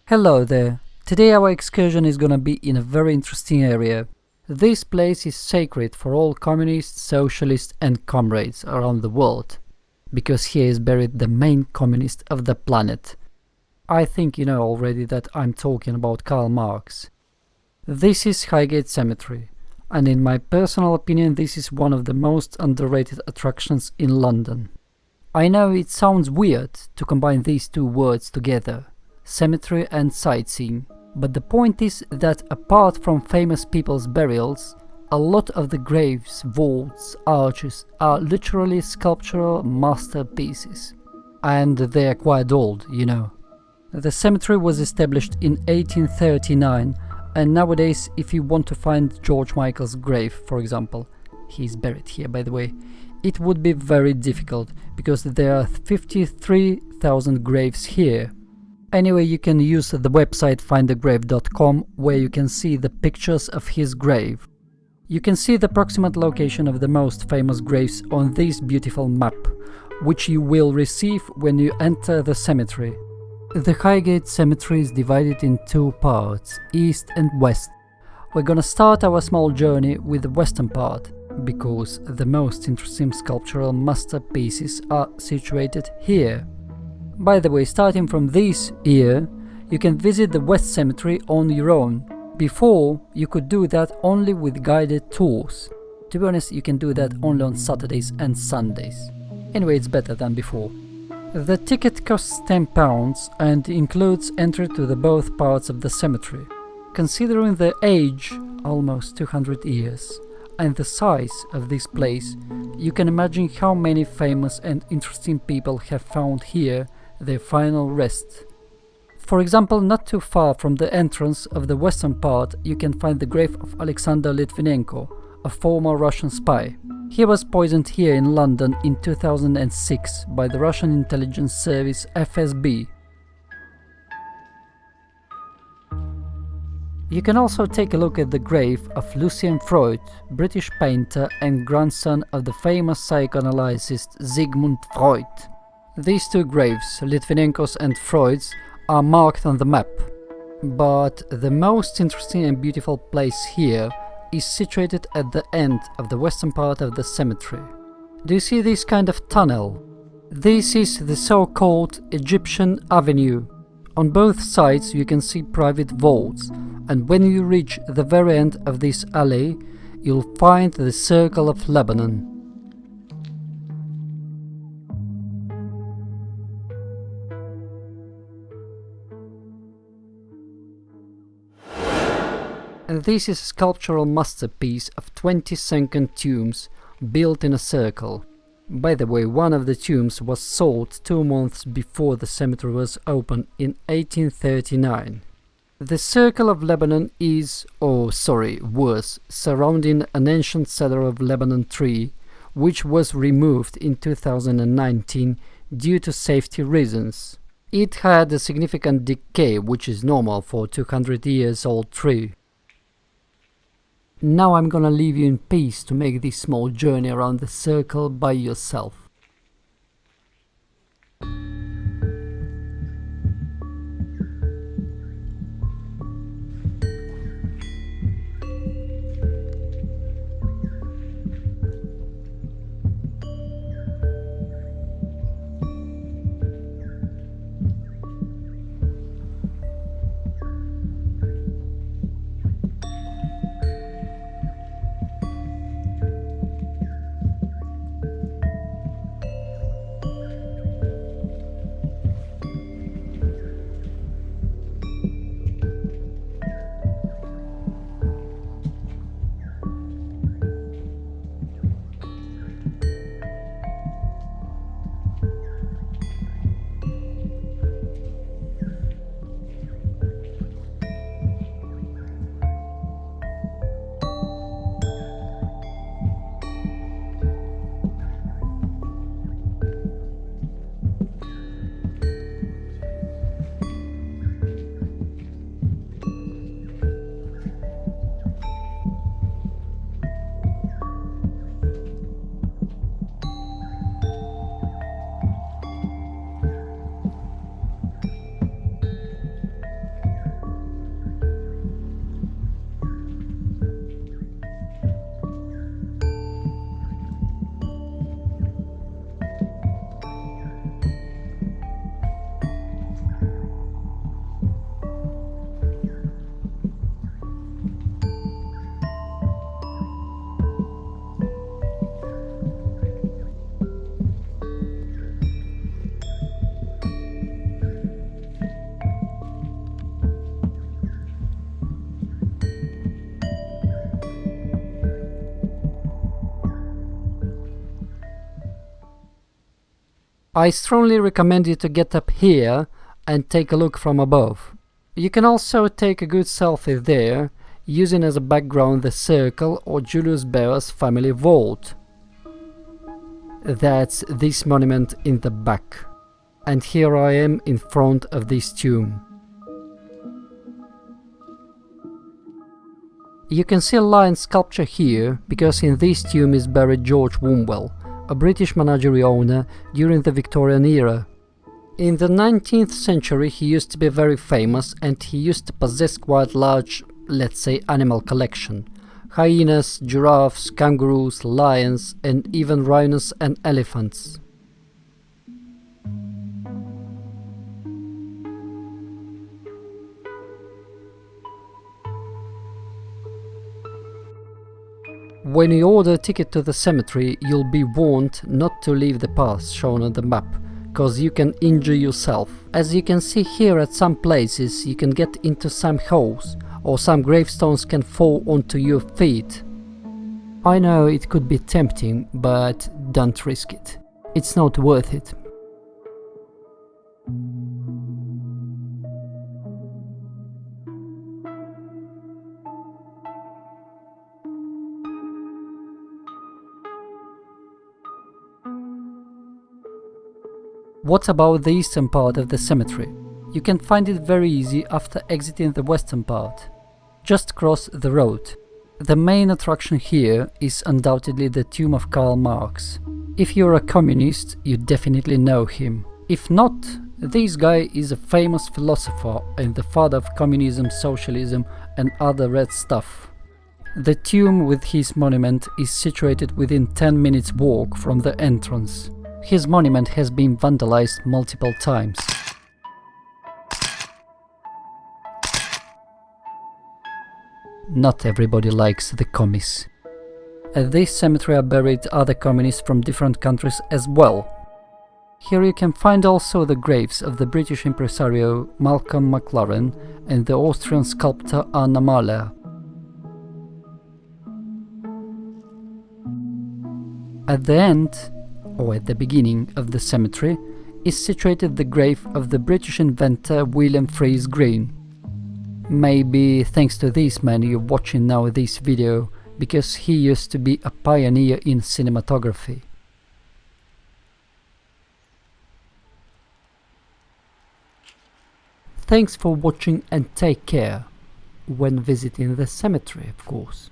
Hello there. Today our excursion is gonna be in a very interesting area. This place is sacred for all communists, socialists and comrades around the world, because here is buried the main communist of the planet. I think you know already that I'm talking about Karl Marx. This is Highgate Cemetery, and in my personal opinion this is one of the most underrated attractions in London. I know it sounds weird to combine these two words together, cemetery and sightseeing, but the point is that apart from famous people's burials, a lot of the graves, vaults, arches are literally sculptural masterpieces. And they are quite old, you know. The cemetery was established in 1839, and nowadays if you want to find George Michael's grave, for example, he's buried here by the way, it would be very difficult because there are 53,000 graves here. Anyway, you can use the website findthegrave.com where you can see the pictures of his grave. You can see the approximate location of the most famous graves on this beautiful map, which you will receive when you enter the cemetery. The Highgate Cemetery is divided in two parts, east and west. We're gonna start our small journey with the western part, because the most interesting sculptural masterpieces are situated here. By the way, starting from this year, you can visit the West Cemetery on your own. Before, you could do that only with guided tours. To be honest, you can do that only on Saturdays and Sundays. Anyway, it's better than before. The ticket costs £10 and includes entry to the both parts of the cemetery. Considering the age, almost 200 years, and the size of this place, you can imagine how many famous and interesting people have found here their final rest. For example, not too far from the entrance of the western part you can find the grave of Alexander Litvinenko, a former Russian spy. He was poisoned here in London in 2006 by the Russian intelligence service FSB. You can also take a look at the grave of Lucian Freud, British painter and grandson of the famous psychoanalyst Sigmund Freud. These two graves, Litvinenko's and Freud's, are marked on the map. But the most interesting and beautiful place here is situated at the end of the western part of the cemetery. Do you see this kind of tunnel? This is the so-called Egyptian Avenue. On both sides you can see private vaults, and when you reach the very end of this alley, you'll find the Circle of Lebanon. This is a sculptural masterpiece of 20 sunken tombs built in a circle. By the way, one of the tombs was sold 2 months before the cemetery was opened in 1839. The Circle of Lebanon was surrounding an ancient cedar of Lebanon tree, which was removed in 2019 due to safety reasons. It had a significant decay, which is normal for a 200 years old tree. Now I'm gonna leave you in peace to make this small journey around the circle by yourself. I strongly recommend you to get up here and take a look from above. You can also take a good selfie there, using as a background the circle or Julius Baer's family vault. That's this monument in the back. And here I am in front of this tomb. You can see a lion sculpture here because in this tomb is buried George Wombwell, a British menagerie owner during the Victorian era. In the 19th century he used to be very famous and he used to possess quite large, let's say, animal collection. Hyenas, giraffes, kangaroos, lions and even rhinos and elephants. When you order a ticket to the cemetery, you'll be warned not to leave the path shown on the map, cause you can injure yourself. As you can see here, at some places you can get into some holes, or some gravestones can fall onto your feet. I know it could be tempting, but don't risk it. It's not worth it. What about the eastern part of the cemetery? You can find it very easy after exiting the western part. Just cross the road. The main attraction here is undoubtedly the tomb of Karl Marx. If you're a communist, you definitely know him. If not, this guy is a famous philosopher and the father of communism, socialism and other red stuff. The tomb with his monument is situated within 10 minutes walk from the entrance. His monument has been vandalized multiple times. Not everybody likes the commies. At this cemetery are buried other communists from different countries as well. Here you can find also the graves of the British impresario Malcolm McLaren and the Austrian sculptor Anna Mahler. At the end, or at the beginning of the cemetery, is situated the grave of the British inventor William Freeze Green. Maybe thanks to this man you're watching now this video, because he used to be a pioneer in cinematography. Thanks for watching and take care, when visiting the cemetery, of course.